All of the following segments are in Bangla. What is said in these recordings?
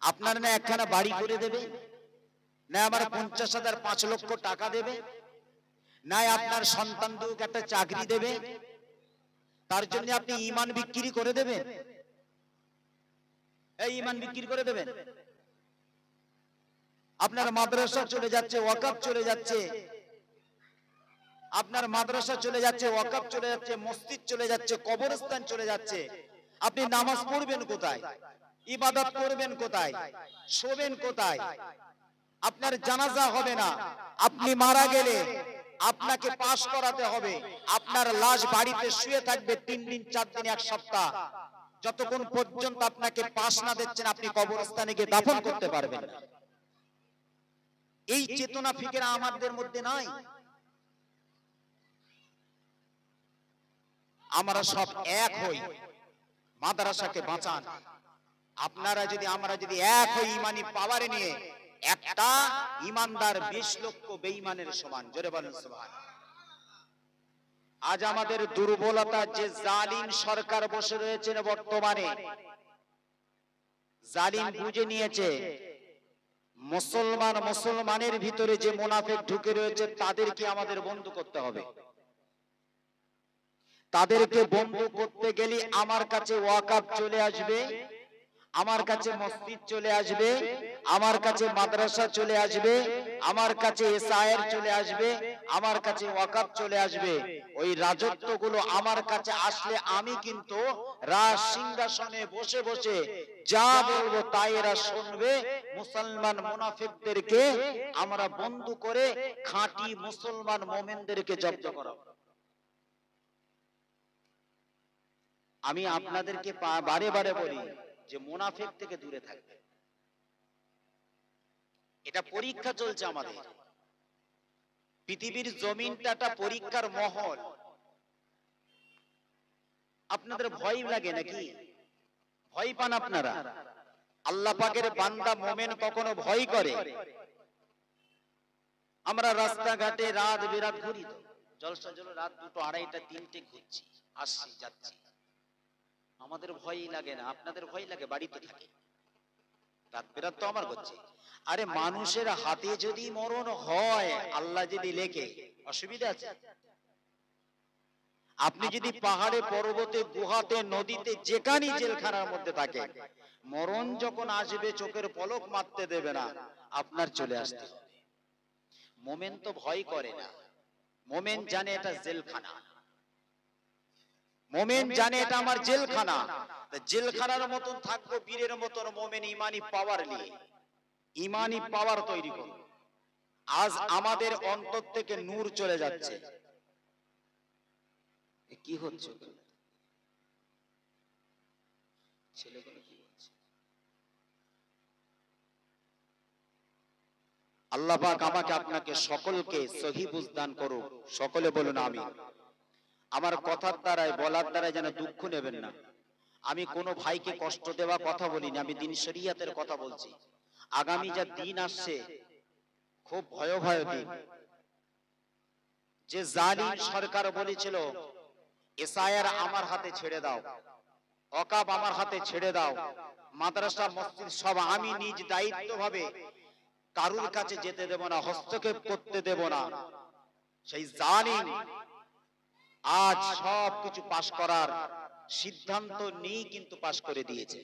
আপনার না একখানা বাড়ি করে দেবে, না আমার 50,000 5 লক্ষ টাকা দেবে, না আপনার সন্তান দুকে একটা চাকরি দেবে, তার জন্য আপনি ঈমান বিক্রি করে দেবেন? এই ঈমান বিক্রি করে দেবেন? আপনার মাদ্রাসা চলে যাচ্ছে, ওয়াকফ চলে যাচ্ছে, আপনার মাদ্রাসা চলে যাচ্ছে, ওয়াকফ চলে যাচ্ছে, মসজিদ চলে যাচ্ছে, কবরস্থান চলে যাচ্ছে, আপনি নামাজ পড়বেন কোথায়? ইবাদত করবেন কোথায়? শোবেন কোথায়? আপনার জানাজা হবে না, আপনি মারা গেলে আপনাকে পাশ করাতে হবে, আপনার লাশ বাড়িতে শুয়ে থাকবে 3 দিন 4 দিন 1 সপ্তাহ, যতক্ষণ পর্যন্ত আপনাকে পাশ না দিচ্ছেন আপনি কবরস্থানে গিয়ে দাফন করতে পারবেন না। এই চেতনা ফিকির আমাদের মধ্যে নাই। আমরা সব এক হই, মাদ্রাসাকে বাঁচান। আপনারা যদি আমরা যদি এক হই ঈমানি পাওয়ার নিয়ে, একটা ঈমানদার 20 লক্ষ বেঈমানের সমান। জোরে বলেন সুবহানাল্লাহ। আজ আমাদের দুর্বলতা যে জালিম সরকার বসে রয়েছে বর্তমানে, জালিম বুঝে নিয়েছে মুসলমানের ভিতরে যে মুনাফিক ঢুকে রয়েছে তাদেরকে আমাদের বন্ধ করতে হবে। তাদেরকে বন্ধ করতে গেলে আমার কাছে ওয়াকফ চলে আসবে, আমার কাছে মসজিদ চলে আসবে, আমার কাছে মাদ্রাসা চলে আসবে, আমার কাছে এসআইআর চলে আসবে, আমার কাছে ওয়াকফ চলে আসবে। ওই রাজত্বগুলো আমার কাছে আসলে আমি কিন্তু রাজ সিংহাসনে বসে বসে যা বলবো তাই এরা শুনবে। মুসলমান মুনাফিকদেরকে আমরা বন্ধ করে খাঁটি মুসলমান মুমিনদেরকে জব্দ করাবো। আমি আপনাদেরকে বারে বারে বলি যে মুনাফিক থেকে দূরে থাকবে। এটা পরীক্ষা চলছে আমাদের। পৃথিবীর জমিনটা একটা পরীক্ষার মহল। আপনাদের ভয় লাগে নাকি? ভয় পান আপনারা? আল্লাহ পাকের বান্দা মুমিন কখনো ভয় করে? আমরা রাস্তাঘাটে রাত বিরাত ঘুরি, তো জলসা জল রাত 2টো 2:30টা 3টে ঘুরছি, আসছি যাচ্ছি, আমাদের ভয় লাগে না? আপনাদের ভয় লাগে? বাড়িতে থাকে, রাত বেরাত তো আমার হচ্ছে। আরে মানুষের হাতে যদি মরণ হয়, আল্লাহ যদি লেখে, অসুবিধা আছে? আপনি যদি পাহাড়ে পর্বতে গুহাতে নদীতে যেখানেই জেলখানার মধ্যে থাকে, মরণ যখন আসবে চোখের পলক মারতে দেবে না, আপনার চলে আসতে হবে। মোমেন তো ভয় করে না, মোমেন জানে এটা জেলখানা, মোমেন জানে এটা আমার জেলখানা। জেলখানার মতন থাকবো বীরের মতন মোমেন ইমানি পাওয়ার নিয়ে, ইমানি পাওয়ার তৈরি করো। আজ আমাদের অন্তর থেকে নূর চলে যাচ্ছে। কি হচ্ছে? ছেলেগুলো কি হচ্ছে? আল্লাহ পাক আমাকে আপনাকে সকলকে সহি বুঝ দান করুক। সকলে বলুন আমিন। আমার কথার দ্বারাই বলার দ্বারাই যেন দুঃখ নেবেন না। আমি কোনো ভাইকে কষ্ট দেওয়া কথা বলিনি, আমি দিন শরীয়তের কথা বলছি। আগামী যা দিন আসছে খুব ভয়াবহ দিন। যে জালিম সরকার বলেছিল এসআইআর আমার হাতে ছেড়ে দাও, ওয়াকফ আমার হাতে ছেড়ে দাও, মাদ্রাসা মসজিদ সব আমি নিজ দায়িত্বভাবে কারুর কাছে যেতে দেব না, হস্তক্ষেপ করতে দেব না, সেই জালিম আজ সব কিছু পাশ করার সিদ্ধান্ত নিয়ে কিন্তু পাশ করে দিয়েছে।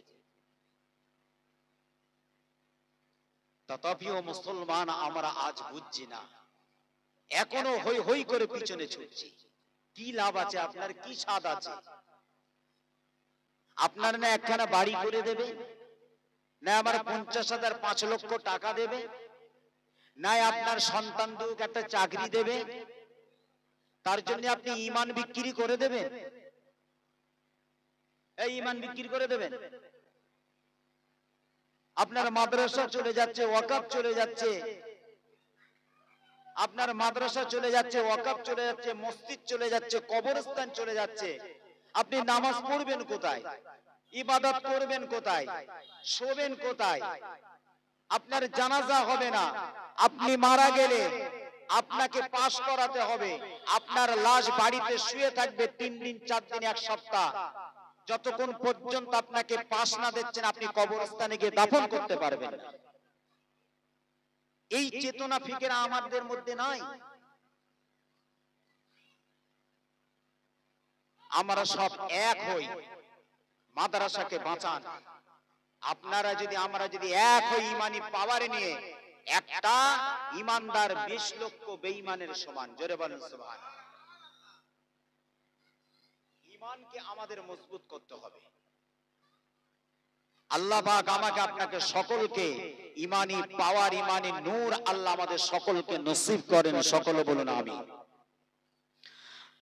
তথাপিও মুসলমান আমরা আজ বুঝছি না, এখনো হই হই করে পিছনে ছুটছি। কি লাভ আছে? আপনার কি স্বাদ আছে? আপনার না একখানা বাড়ি করে দেবে, না আমার 50,000 5 লক্ষ টাকা দেবে, না আপনার সন্তান দুকে একটা চাকরি দেবে, তার জন্য আপনি ঈমান বিক্রি করে দেবেন? এই ঈমান বিক্রি করে দেবেন? আপনার মাদ্রাসা চলে যাচ্ছে, ওয়াকফ চলে যাচ্ছে, আপনার মাদ্রাসা চলে যাচ্ছে, ওয়াকফ চলে যাচ্ছে, মসজিদ চলে যাচ্ছে, কবরস্থান চলে যাচ্ছে, আপনি নামাজ পড়বেন কোথায়? ইবাদত করবেন কোথায়? শোবেন কোথায়? আপনার জানাজা হবে না, আপনি মারা গেলে আপনাকে পাশ করাতে হবে, আপনার লাশ বাড়িতে শুয়ে থাকবে 3 দিন 4 দিন 1 সপ্তাহ, যতক্ষণ পর্যন্ত আপনাকে পাশ না দিচ্ছেন আপনি কবরস্থানে গিয়ে দাফন করতে পারবেন না। এই চেতনা ফিকিরা আমাদের মধ্যে নাই। আমরা সব এক হই, মাদ্রাসাকে বাঁচান। আপনারা যদি আমরা যদি এক হই ইমানি পাওয়ারে নিয়ে, একটা ইমানদার 20 লক্ষ বেঈমানের সমান। জোরে বলেন সুবহানাল্লাহ। ইমানকে আমাদের মজবুত করতে হবে। আল্লাহ পাক আমাকে আপনাকে সকলকে ইমানি পাওয়ার, ইমানি নূর আল্লাহ আমাদের সকলকে নসিব করেন। সকলে বলুন আমিন।